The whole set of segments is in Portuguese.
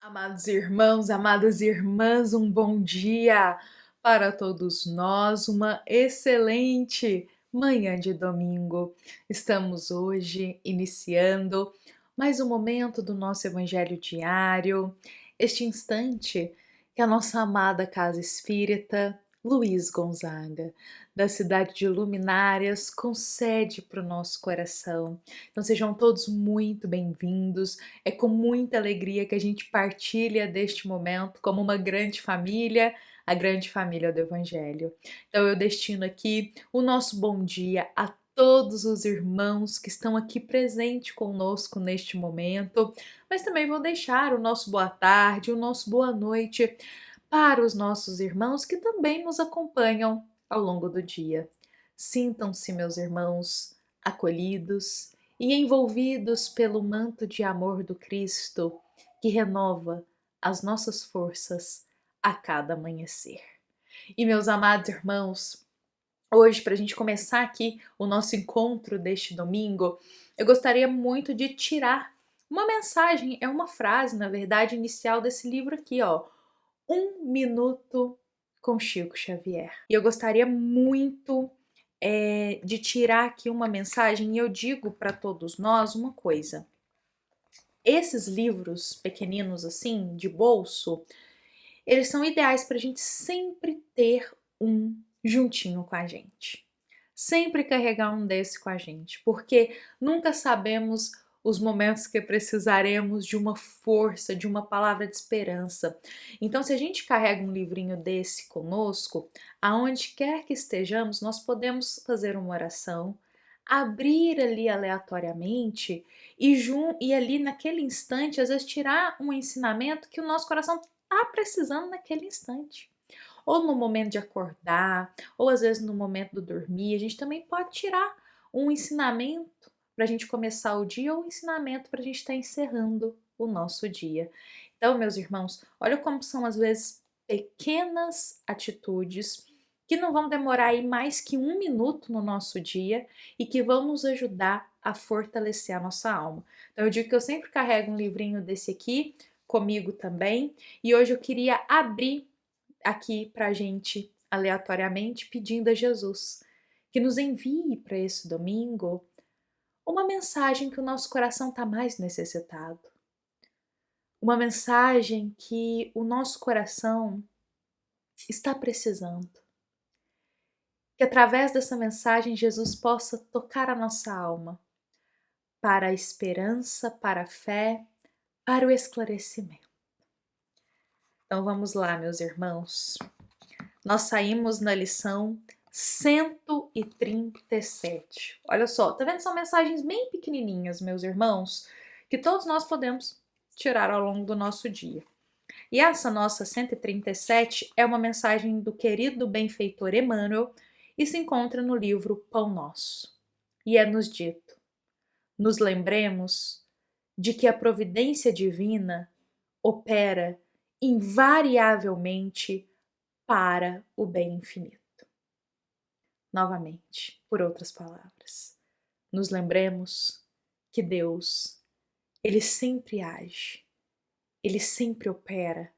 Amados irmãos, amadas irmãs, um bom dia para todos nós, uma excelente manhã de domingo. Estamos hoje iniciando mais um momento do nosso Evangelho diário, este instante que a nossa amada Casa Espírita Luiz Gonzaga, da cidade de Luminárias, concede para o nosso coração. Então sejam todos muito bem-vindos. É com muita alegria que a gente partilha deste momento como uma grande família, a grande família do Evangelho. Então eu destino aqui o nosso bom dia a todos os irmãos que estão aqui presentes conosco neste momento, mas também vou deixar o nosso boa tarde, o nosso boa noite para os nossos irmãos que também nos acompanham ao longo do dia. Sintam-se, meus irmãos, acolhidos e envolvidos pelo manto de amor do Cristo que renova as nossas forças a cada amanhecer. E meus amados irmãos, hoje, para a gente começar aqui o nosso encontro deste domingo, eu gostaria muito de tirar uma mensagem, é uma frase, na verdade, inicial desse livro aqui, ó. Um minuto com Chico Xavier. E eu gostaria muito de tirar aqui uma mensagem e eu digo para todos nós uma coisa. Esses livros pequeninos assim, de bolso, eles são ideais para a gente sempre ter um juntinho com a gente. Sempre carregar um desse com a gente, porque nunca sabemos os momentos que precisaremos de uma força, de uma palavra de esperança. Então, se a gente carrega um livrinho desse conosco, aonde quer que estejamos, nós podemos fazer uma oração, abrir ali aleatoriamente e ali naquele instante, às vezes tirar um ensinamento que o nosso coração está precisando naquele instante. Ou no momento de acordar, ou às vezes no momento do dormir, a gente também pode tirar um ensinamento para a gente começar o dia ou um ensinamento para a gente estar encerrando o nosso dia. Então, meus irmãos, olha como são às vezes pequenas atitudes que não vão demorar aí mais que um minuto no nosso dia e que vão nos ajudar a fortalecer a nossa alma. Então, eu digo que eu sempre carrego um livrinho desse aqui comigo também, e hoje eu queria abrir aqui para a gente aleatoriamente pedindo a Jesus que nos envie para esse domingo uma mensagem que o nosso coração está mais necessitado, uma mensagem que o nosso coração está precisando. Que através dessa mensagem Jesus possa tocar a nossa alma para a esperança, para a fé, para o esclarecimento. Então vamos lá, meus irmãos. Nós saímos na lição 137. Olha só, tá vendo? São mensagens bem pequenininhas, meus irmãos, que todos nós podemos tirar ao longo do nosso dia. E essa nossa 137 é uma mensagem do querido benfeitor Emmanuel e se encontra no livro Pão Nosso. E é nos dito: nos lembremos de que a providência divina opera invariavelmente para o bem infinito. Novamente, por outras palavras, nos lembremos que Deus, Ele sempre age, Ele sempre opera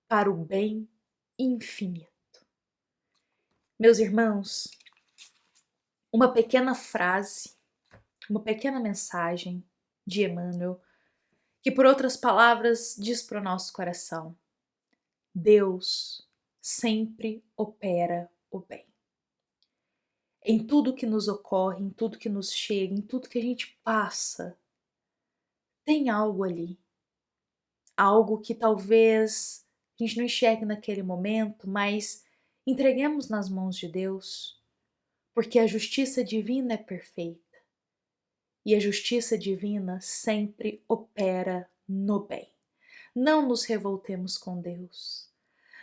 para o bem infinito. Meus irmãos, uma pequena frase, uma pequena mensagem de Emmanuel, que por outras palavras diz para o nosso coração: Deus sempre opera o bem. Em tudo que nos ocorre, em tudo que nos chega, em tudo que a gente passa, tem algo ali. Algo que talvez a gente não enxergue naquele momento, mas entreguemos nas mãos de Deus, porque a justiça divina é perfeita. E a justiça divina sempre opera no bem. Não nos revoltemos com Deus.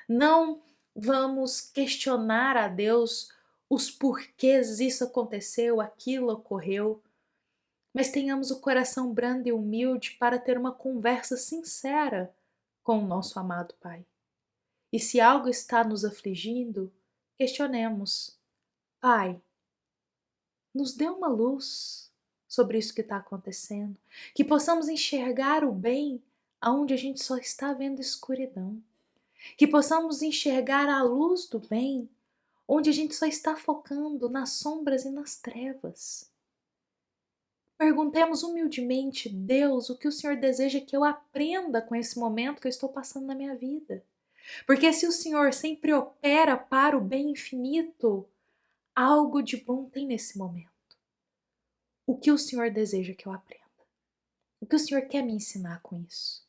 Não vamos questionar a Deus os porquês isso aconteceu, aquilo ocorreu, mas tenhamos o coração brando e humilde para ter uma conversa sincera com o nosso amado Pai. E se algo está nos afligindo, questionemos: Pai, nos dê uma luz sobre isso que está acontecendo, que possamos enxergar o bem aonde a gente só está vendo escuridão. Que possamos enxergar a luz do bem, onde a gente só está focando nas sombras e nas trevas. Perguntemos humildemente, Deus, o que o Senhor deseja que eu aprenda com esse momento que eu estou passando na minha vida? Porque se o Senhor sempre opera para o bem infinito, algo de bom tem nesse momento. O que o Senhor deseja que eu aprenda? O que o Senhor quer me ensinar com isso?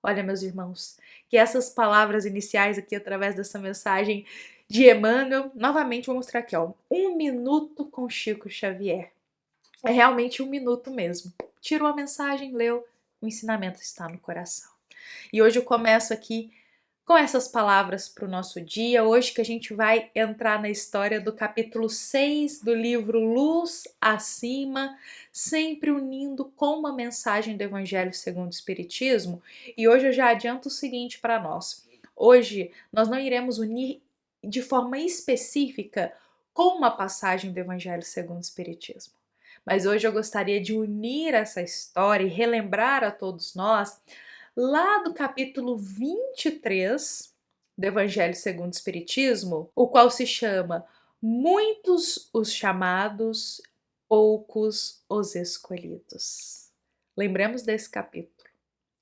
Olha, meus irmãos, que essas palavras iniciais aqui através dessa mensagem de Emmanuel, novamente vou mostrar aqui, ó, 1 minuto com Chico Xavier. É realmente 1 minuto mesmo. Tirou a mensagem, leu, o ensinamento está no coração. E hoje eu começo aqui com essas palavras para o nosso dia, hoje que a gente vai entrar na história do capítulo 6 do livro Luz Acima, sempre unindo com uma mensagem do Evangelho segundo o Espiritismo. E hoje eu já adianto o seguinte para nós. Hoje nós não iremos unir de forma específica com uma passagem do Evangelho segundo o Espiritismo. Mas hoje eu gostaria de unir essa história e relembrar a todos nós lá do capítulo 23 do Evangelho segundo o Espiritismo, o qual se chama Muitos os chamados, poucos os escolhidos. Lembremos desse capítulo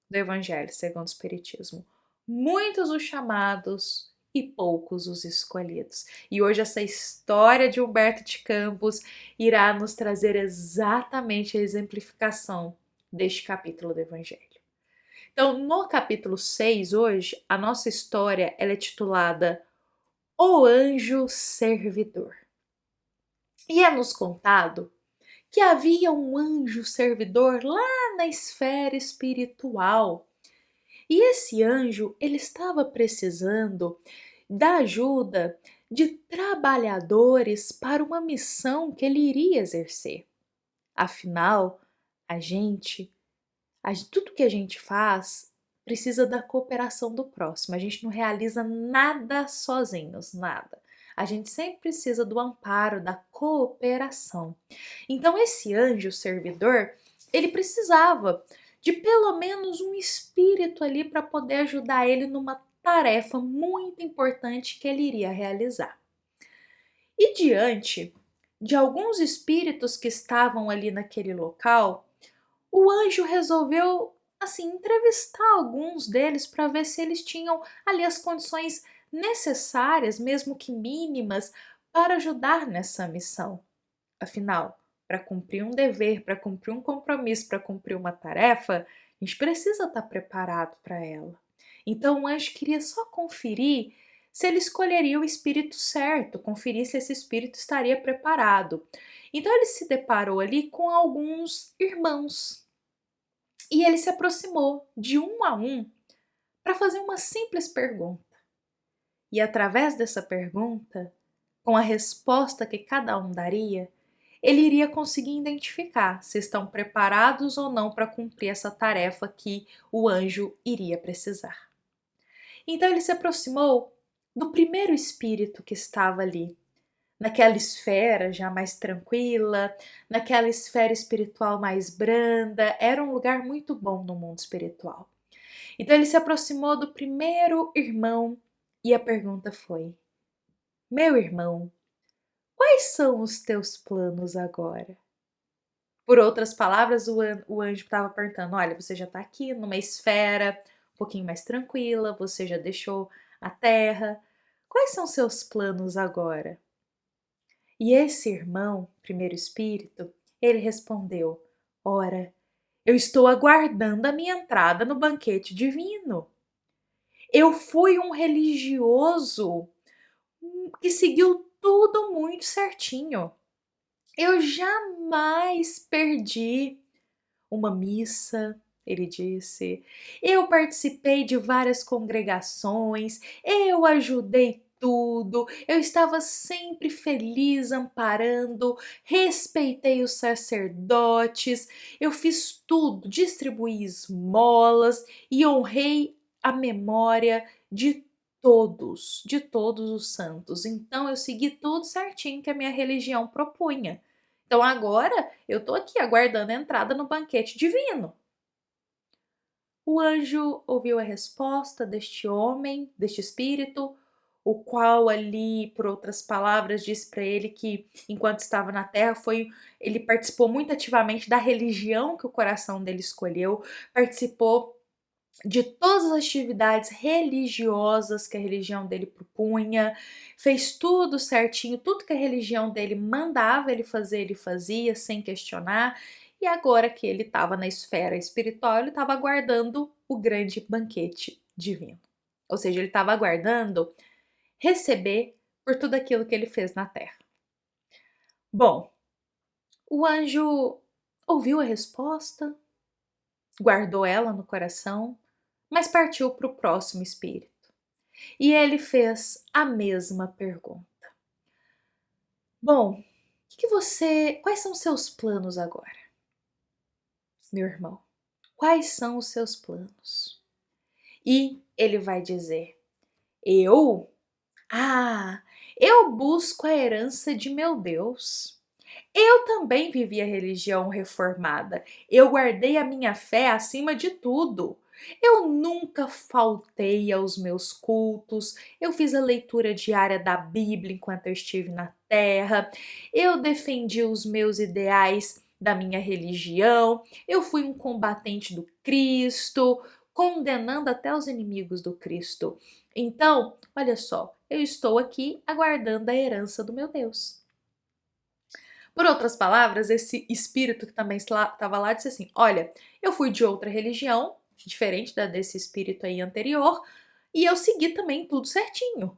do Evangelho segundo o Espiritismo. Muitos os chamados e poucos os escolhidos. E hoje essa história de Humberto de Campos irá nos trazer exatamente a exemplificação deste capítulo do Evangelho. Então, no capítulo 6, hoje, a nossa história ela é titulada O Anjo Servidor. E é nos contado que havia um anjo servidor lá na esfera espiritual. E esse anjo, ele estava precisando da ajuda de trabalhadores para uma missão que ele iria exercer. Afinal, tudo que a gente faz precisa da cooperação do próximo. A gente não realiza nada sozinhos, nada. A gente sempre precisa do amparo, da cooperação. Então, esse anjo servidor, ele precisava de pelo menos um espírito ali para poder ajudar ele numa tarefa muito importante que ele iria realizar. E diante de alguns espíritos que estavam ali naquele local, o anjo resolveu, assim, entrevistar alguns deles para ver se eles tinham ali as condições necessárias, mesmo que mínimas, para ajudar nessa missão. Afinal, para cumprir um dever, para cumprir um compromisso, para cumprir uma tarefa, a gente precisa estar preparado para ela. Então o anjo queria só conferir se ele escolheria o espírito certo, conferir se esse espírito estaria preparado. Então ele se deparou ali com alguns irmãos e ele se aproximou de um a um para fazer uma simples pergunta. E através dessa pergunta, com a resposta que cada um daria, ele iria conseguir identificar se estão preparados ou não para cumprir essa tarefa que o anjo iria precisar. Então ele se aproximou do primeiro espírito que estava ali, naquela esfera já mais tranquila, naquela esfera espiritual mais branda. Era um lugar muito bom no mundo espiritual. Então ele se aproximou do primeiro irmão e a pergunta foi: Meu irmão, quais são os teus planos agora? Por outras palavras, o anjo estava perguntando: olha, você já está aqui numa esfera um pouquinho mais tranquila, você já deixou a terra. Quais são seus planos agora? E esse irmão, primeiro espírito, ele respondeu: ora, eu estou aguardando a minha entrada no banquete divino. Eu fui um religioso que seguiu tudo muito certinho. Eu jamais perdi uma missa, ele disse. Eu participei de várias congregações, eu ajudei tudo, eu estava sempre feliz, amparando, respeitei os sacerdotes, eu fiz tudo, distribuí esmolas e honrei a memória de todos os santos. Então eu segui tudo certinho que a minha religião propunha. Então agora eu tô aqui aguardando a entrada no banquete divino. O anjo ouviu a resposta deste homem, deste espírito, o qual ali, por outras palavras, disse para ele que enquanto estava na terra ele participou muito ativamente da religião que o coração dele escolheu, participou de todas as atividades religiosas que a religião dele propunha, fez tudo certinho, tudo que a religião dele mandava ele fazer, ele fazia sem questionar. E agora que ele estava na esfera espiritual, ele estava aguardando o grande banquete divino. Ou seja, ele estava aguardando receber por tudo aquilo que ele fez na terra. Bom, o anjo ouviu a resposta, guardou ela no coração, mas partiu para o próximo espírito. E ele fez a mesma pergunta. Bom, quais são os seus planos agora, meu irmão? Quais são os seus planos? E ele vai dizer: eu? Ah, eu busco a herança de meu Deus. Eu também vivi a religião reformada. Eu guardei a minha fé acima de tudo. Eu nunca faltei aos meus cultos. Eu fiz a leitura diária da Bíblia enquanto eu estive na terra. Eu defendi os meus ideais da minha religião. Eu fui um combatente do Cristo, condenando até os inimigos do Cristo. Então, olha só, eu estou aqui aguardando a herança do meu Deus. Por outras palavras, esse espírito que também estava lá disse assim: olha, eu fui de outra religião, diferente da desse espírito aí anterior, e eu segui também tudo certinho.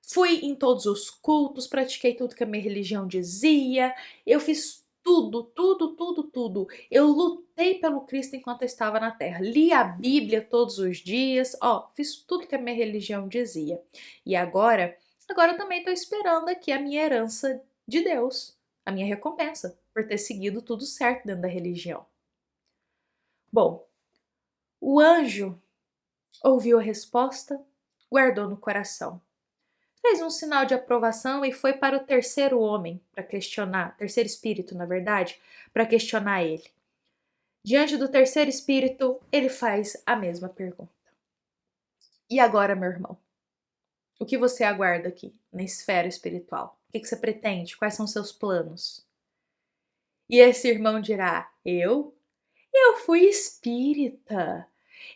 Fui em todos os cultos, pratiquei tudo que a minha religião dizia, eu fiz tudo, tudo, tudo, tudo. Eu lutei pelo Cristo enquanto eu estava na terra. Li a Bíblia todos os dias, fiz tudo que a minha religião dizia. E agora eu também estou esperando aqui a minha herança de Deus, a minha recompensa por ter seguido tudo certo dentro da religião. Bom, o anjo ouviu a resposta, guardou no coração. Fez um sinal de aprovação e foi para o terceiro homem para questionar, terceiro espírito, na verdade, para questionar ele. Diante do terceiro espírito, ele faz a mesma pergunta. E agora, meu irmão? O que você aguarda aqui, na esfera espiritual? O que você pretende? Quais são seus planos? E esse irmão dirá: Eu fui espírita.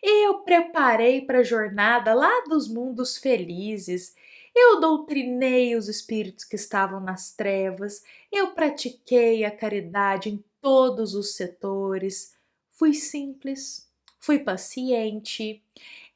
Eu preparei para a jornada lá dos mundos felizes. Eu doutrinei os espíritos que estavam nas trevas. Eu pratiquei a caridade em todos os setores. Fui simples, fui paciente.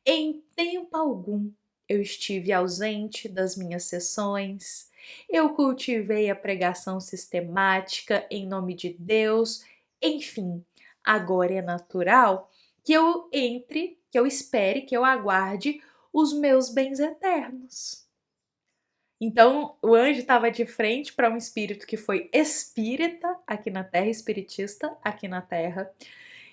Em tempo algum eu estive ausente das minhas sessões. Eu cultivei a pregação sistemática em nome de Deus. Enfim, agora é natural que eu entre, que eu espere, que eu aguarde os meus bens eternos. Então, o anjo estava de frente para um espírito que foi espírita aqui na terra, espiritista aqui na terra.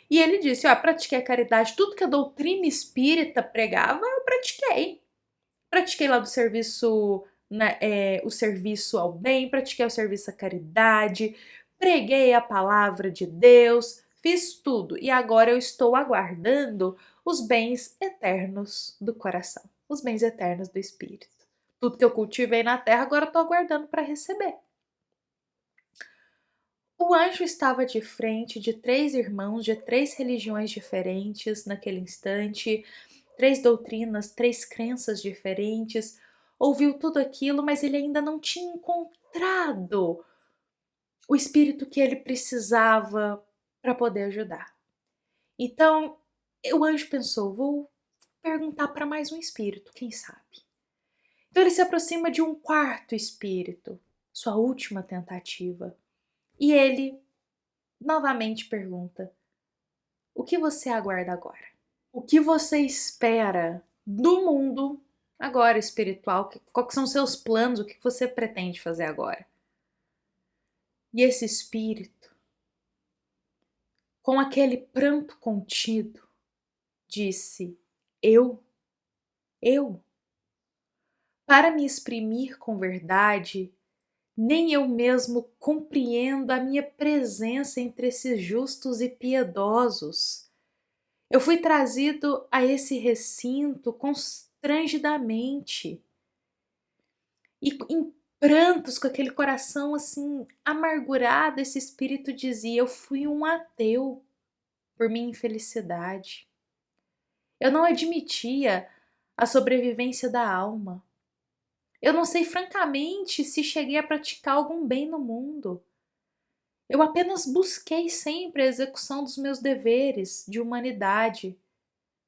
E ele disse: pratiquei a caridade, tudo que a doutrina espírita pregava, eu pratiquei. Pratiquei lá do serviço, o serviço ao bem, pratiquei o serviço à caridade, preguei a palavra de Deus, fiz tudo. E agora eu estou aguardando os bens eternos do coração, os bens eternos do espírito. Tudo que eu cultivei na terra, agora eu estou aguardando para receber. O anjo estava de frente de 3 irmãos de 3 religiões diferentes naquele instante, 3 doutrinas, 3 crenças diferentes. Ouviu tudo aquilo, mas ele ainda não tinha encontrado o espírito que ele precisava para poder ajudar. Então, o anjo pensou: vou perguntar para mais um espírito, quem sabe? Então ele se aproxima de um quarto espírito, sua última tentativa. E ele novamente pergunta: o que você aguarda agora? O que você espera do mundo agora espiritual? Quais são os seus planos? O que você pretende fazer agora? E esse espírito, com aquele pranto contido, disse: Eu, para me exprimir com verdade, nem eu mesmo compreendo a minha presença entre esses justos e piedosos. Eu fui trazido a esse recinto constrangidamente e em prantos, com aquele coração assim amargurado, esse espírito dizia: eu fui um ateu por minha infelicidade. Eu não admitia a sobrevivência da alma. Eu não sei francamente se cheguei a praticar algum bem no mundo. Eu apenas busquei sempre a execução dos meus deveres de humanidade,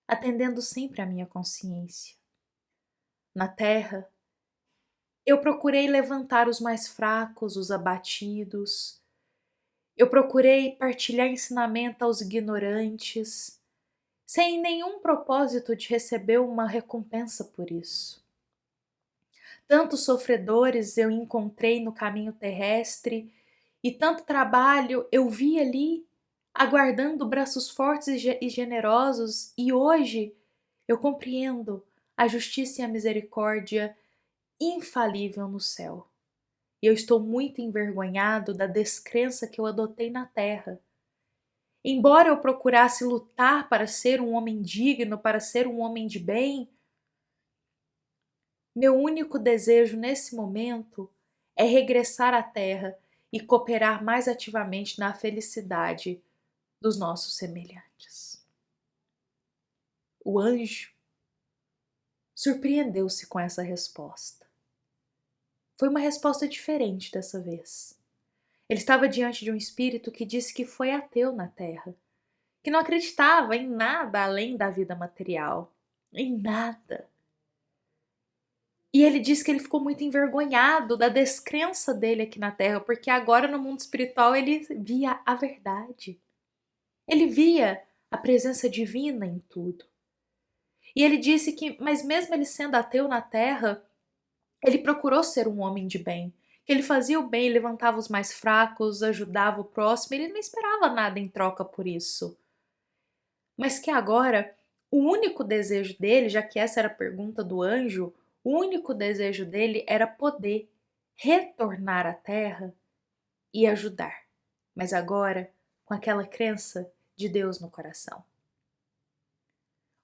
atendendo sempre à minha consciência. Na terra, eu procurei levantar os mais fracos, os abatidos. Eu procurei partilhar ensinamento aos ignorantes, sem nenhum propósito de receber uma recompensa por isso. Tantos sofredores eu encontrei no caminho terrestre e tanto trabalho eu vi ali, aguardando braços fortes e generosos, e hoje eu compreendo a justiça e a misericórdia infalível no céu. E eu estou muito envergonhado da descrença que eu adotei na terra. Embora eu procurasse lutar para ser um homem digno, para ser um homem de bem, meu único desejo nesse momento é regressar à terra e cooperar mais ativamente na felicidade dos nossos semelhantes. O anjo surpreendeu-se com essa resposta. Foi uma resposta diferente dessa vez. Ele estava diante de um espírito que disse que foi ateu na terra, que não acreditava em nada além da vida material, em nada. E ele disse que ele ficou muito envergonhado da descrença dele aqui na Terra, porque agora no mundo espiritual ele via a verdade. Ele via a presença divina em tudo. E ele disse que, mas mesmo ele sendo ateu na Terra, ele procurou ser um homem de bem. Que ele fazia o bem, levantava os mais fracos, ajudava o próximo, ele não esperava nada em troca por isso. Mas que agora, o único desejo dele, já que essa era a pergunta do anjo, o único desejo dele era poder retornar à Terra e ajudar, mas agora com aquela crença de Deus no coração.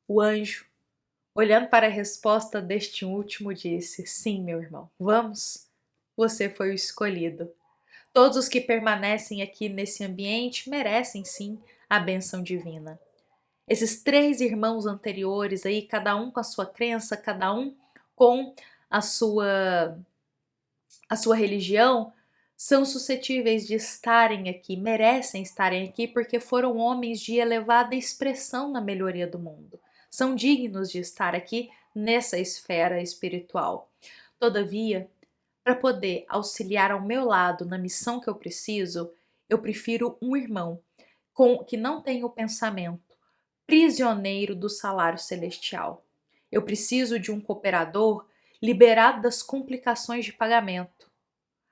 O anjo, olhando para a resposta deste último, disse: sim, meu irmão, vamos, você foi o escolhido. Todos os que permanecem aqui nesse ambiente merecem sim a bênção divina. Esses três irmãos anteriores aí, cada um com a sua crença, cada um com a sua religião, são suscetíveis de estarem aqui, merecem estarem aqui porque foram homens de elevada expressão na melhoria do mundo. São dignos de estar aqui nessa esfera espiritual. Todavia, para poder auxiliar ao meu lado na missão que eu preciso, eu prefiro um irmão que não tem o pensamento prisioneiro do salário celestial. Eu preciso de um cooperador liberado das complicações de pagamento.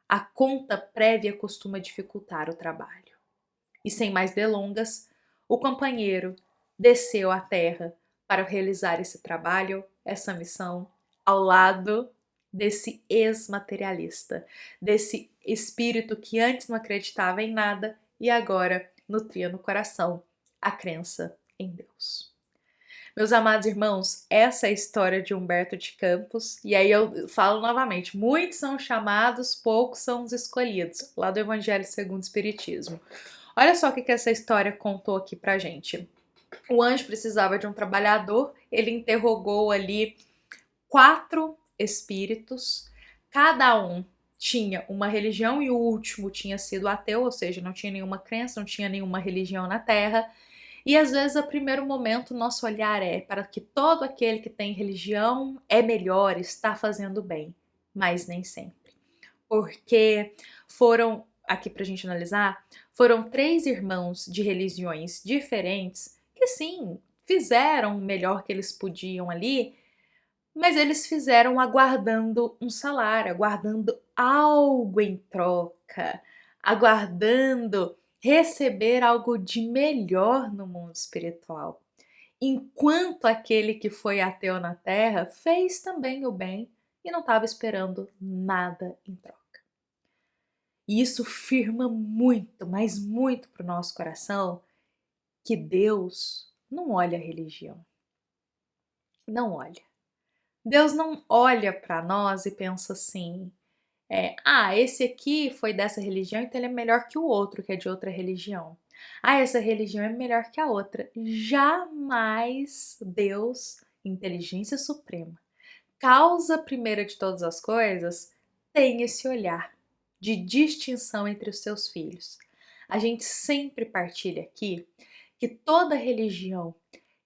A conta prévia costuma dificultar o trabalho. E sem mais delongas, o companheiro desceu à terra para realizar esse trabalho, essa missão, ao lado desse ex-materialista, desse espírito que antes não acreditava em nada e agora nutria no coração a crença em Deus. Meus amados irmãos, essa é a história de Humberto de Campos, e aí eu falo novamente, muitos são chamados, poucos são os escolhidos, lá do Evangelho segundo o Espiritismo. Olha só o que essa história contou aqui pra gente. O anjo precisava de um trabalhador, ele interrogou ali 4 espíritos, cada um tinha uma religião e o último tinha sido ateu, ou seja, não tinha nenhuma crença, não tinha nenhuma religião na Terra. E às vezes, a primeiro momento, o nosso olhar é para que todo aquele que tem religião é melhor, está fazendo bem, mas nem sempre. Porque foram, aqui para a gente analisar, foram 3 irmãos de religiões diferentes que sim, fizeram o melhor que eles podiam ali, mas eles fizeram aguardando um salário, aguardando algo em troca, aguardando receber algo de melhor no mundo espiritual. Enquanto aquele que foi ateu na terra fez também o bem e não estava esperando nada em troca. E isso firma muito, mas muito para o nosso coração que Deus não olha a religião, não olha. Deus não olha para nós e pensa assim, esse aqui foi dessa religião, então ele é melhor que o outro que é de outra religião. Essa religião é melhor que a outra. Jamais Deus, inteligência suprema, causa primeira de todas as coisas, tem esse olhar de distinção entre os seus filhos. A gente sempre partilha aqui que toda religião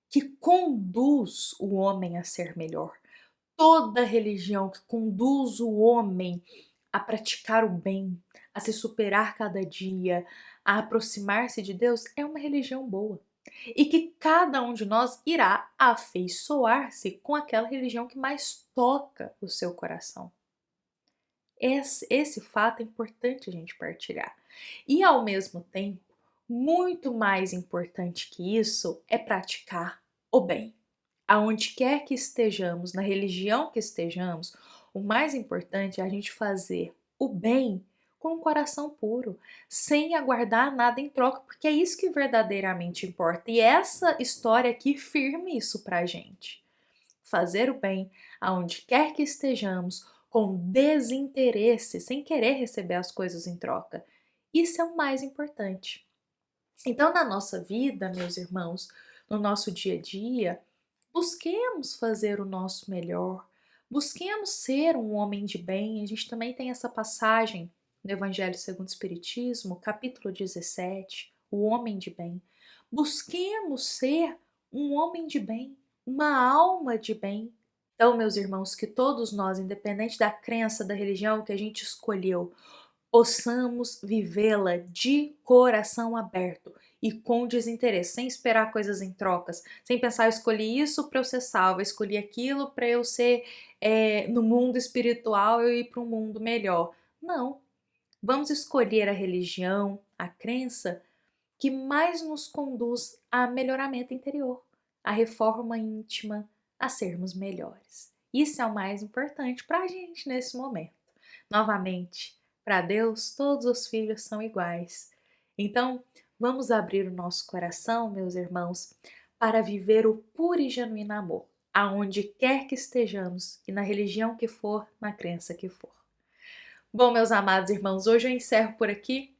que conduz o homem a ser melhor, toda religião que conduz o homem a praticar o bem, a se superar cada dia, a aproximar-se de Deus, é uma religião boa. E que cada um de nós irá afeiçoar-se com aquela religião que mais toca o seu coração. Esse fato é importante a gente partilhar. E ao mesmo tempo, muito mais importante que isso é praticar o bem. Aonde quer que estejamos, na religião que estejamos, o mais importante é a gente fazer o bem com o coração puro, sem aguardar nada em troca, porque é isso que verdadeiramente importa. E essa história aqui firma isso pra gente. Fazer o bem aonde quer que estejamos, com desinteresse, sem querer receber as coisas em troca. Isso é o mais importante. Então, na nossa vida, meus irmãos, no nosso dia a dia, busquemos fazer o nosso melhor, busquemos ser um homem de bem. A gente também tem essa passagem no Evangelho segundo o Espiritismo, capítulo 17, o homem de bem. Busquemos ser um homem de bem, uma alma de bem. Então, meus irmãos, que todos nós, independente da crença, da religião que a gente escolheu, possamos vivê-la de coração aberto e com desinteresse, sem esperar coisas em trocas, sem pensar, eu escolhi isso para eu ser salva, eu escolhi aquilo para eu ser, no mundo espiritual, eu ir para um mundo melhor. Não, vamos escolher a religião, a crença que mais nos conduz a melhoramento interior, a reforma íntima, a sermos melhores. Isso é o mais importante para a gente nesse momento. Novamente, para Deus, todos os filhos são iguais. Então, vamos abrir o nosso coração, meus irmãos, para viver o puro e genuíno amor, aonde quer que estejamos e na religião que for, na crença que for. Bom, meus amados irmãos, hoje eu encerro por aqui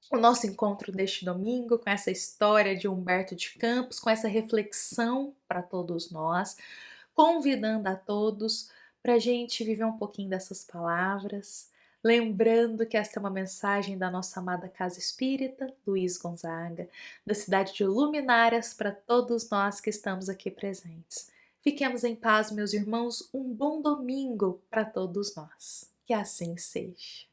o nosso encontro deste domingo com essa história de Humberto de Campos, com essa reflexão para todos nós, convidando a todos para a gente viver um pouquinho dessas palavras, lembrando que esta é uma mensagem da nossa amada Casa Espírita, Luiz Gonzaga, da cidade de Luminárias, para todos nós que estamos aqui presentes. Fiquemos em paz, meus irmãos, um bom domingo para todos nós. Que assim seja.